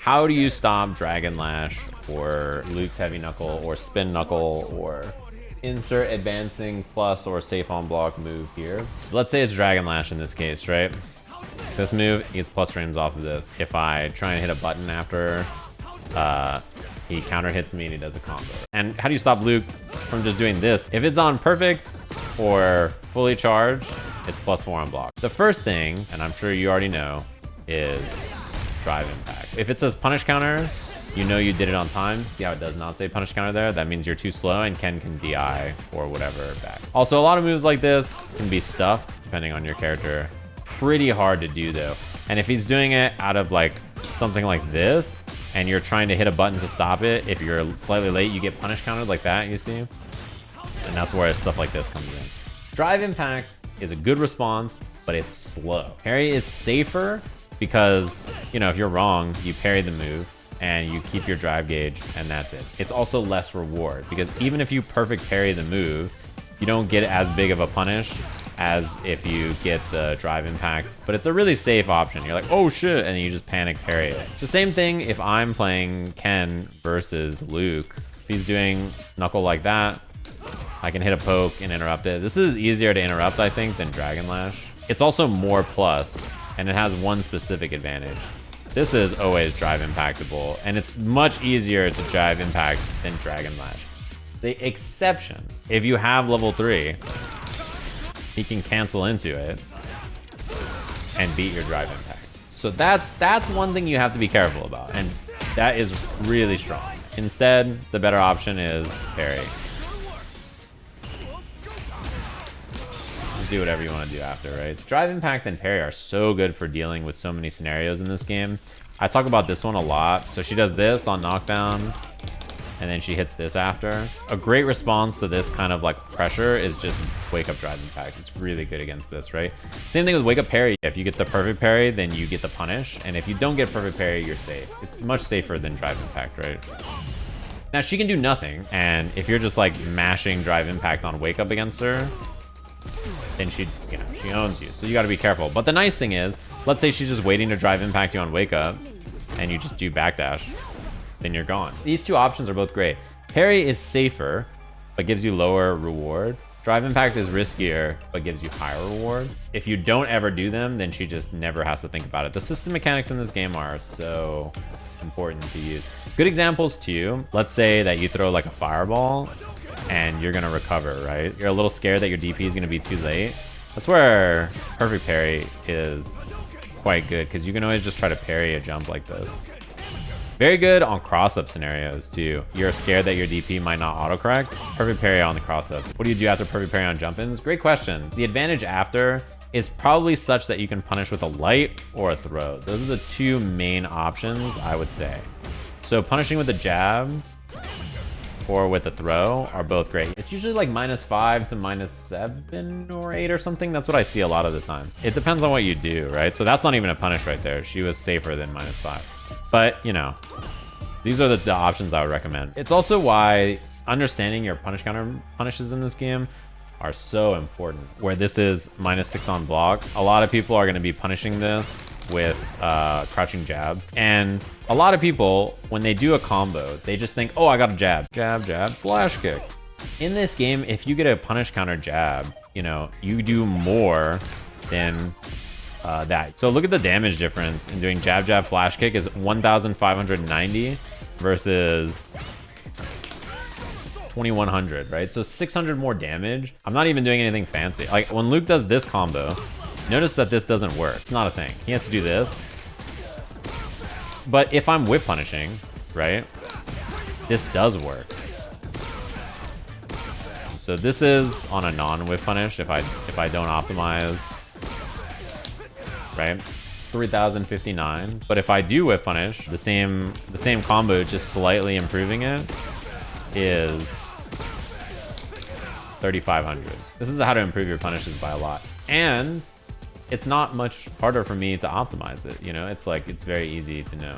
how do you stop Dragon Lash or Luke's Heavy Knuckle or Spin Knuckle or insert advancing plus or safe on block move here? Let's say it's Dragon Lash in this case, right? This move gets plus frames off of this. If I try and hit a button after, he counter hits me and he does a combo. And how do you stop Luke from just doing this? If it's on perfect or fully charged, it's +4 on block. The first thing, and I'm sure you already know, is drive impact. If it says punish counter, you know you did it on time. See how it does not say punish counter there? That means you're too slow and Ken can DI or whatever back. Also, a lot of moves like this can be stuffed depending on your character. Pretty hard to do though. And if he's doing it out of like something like this, and you're trying to hit a button to stop it, if you're slightly late, you get punish countered like that, you see? And that's where stuff like this comes in. Drive impact is a good response, but it's slow. Parry is safer because, you know, if you're wrong, you parry the move and you keep your drive gauge and that's it. It's also less reward because even if you perfect parry the move, you don't get as big of a punish as if you get the drive impact, but it's a really safe option. You're like, oh shit, and you just panic parry it. It's the same thing if I'm playing Ken versus Luke. If he's doing knuckle like that, I can hit a poke and interrupt it. This is easier to interrupt, I think, than Dragon Lash. It's also more plus, and it has one specific advantage. This is always drive impactable, and it's much easier to drive impact than Dragon Lash. The exception, if you have level 3, he can cancel into it and beat your drive impact. So that's one thing you have to be careful about, and that is really strong. Instead, the better option is parry. Do whatever you want to do after, right? Drive impact and parry are so good for dealing with so many scenarios in this game. I talk about this one a lot. So she does this on knockdown, and then she hits this after. A great response to this kind of like pressure is just wake up drive impact. It's really good against this, right? Same thing with wake up parry. If you get the perfect parry, then you get the punish. And if you don't get perfect parry, you're safe. It's much safer than drive impact, right? Now she can do nothing. And if you're just like mashing drive impact on wake up against her, then she owns you. So you gotta be careful. But the nice thing is, let's say she's just waiting to drive impact you on wake up and you just do backdash, then you're gone. These two options are both great. Parry is safer, but gives you lower reward. Drive impact is riskier, but gives you higher reward. If you don't ever do them, then she just never has to think about it. The system mechanics in this game are so important to use. Good examples too. Let's say that you throw like a fireball and you're gonna recover, right? You're a little scared that your DP is gonna be too late. That's where perfect parry is quite good because you can always just try to parry a jump like this. Very good on cross-up scenarios too. You're scared that your DP might not autocorrect. Perfect parry on the cross-up. What do you do after perfect parry on jump-ins? Great question. The advantage after is probably such that you can punish with a light or a throw. Those are the two main options, I would say. So punishing with a jab or with a throw are both great. It's usually like -5 to -7 or 8 or something. That's what I see a lot of the time. It depends on what you do, right? So that's not even a punish right there. She was safer than -5. But, you know, these are the options I would recommend. It's also why understanding your punish counter punishes in this game are so important. Where this is -6 on block, a lot of people are going to be punishing this with crouching jabs. And a lot of people, when they do a combo, they just think, oh, I got a jab. Jab, jab, flash kick. In this game, if you get a punish counter jab, you know, you do more than that. So look at the damage difference in doing jab, jab, flash kick is 1,590 versus 2,100, right? So 600 more damage. I'm not even doing anything fancy. Like when Luke does this combo, notice that this doesn't work. It's not a thing. He has to do this. But if I'm whip punishing, right, this does work. So this is on a non-whip punish if I don't optimize, right? 3,059. But if I do whip punish, the same combo, just slightly improving it, is 3,500. This is how to improve your punishes by a lot. And it's not much harder for me to optimize it, you know? It's like, it's very easy to know.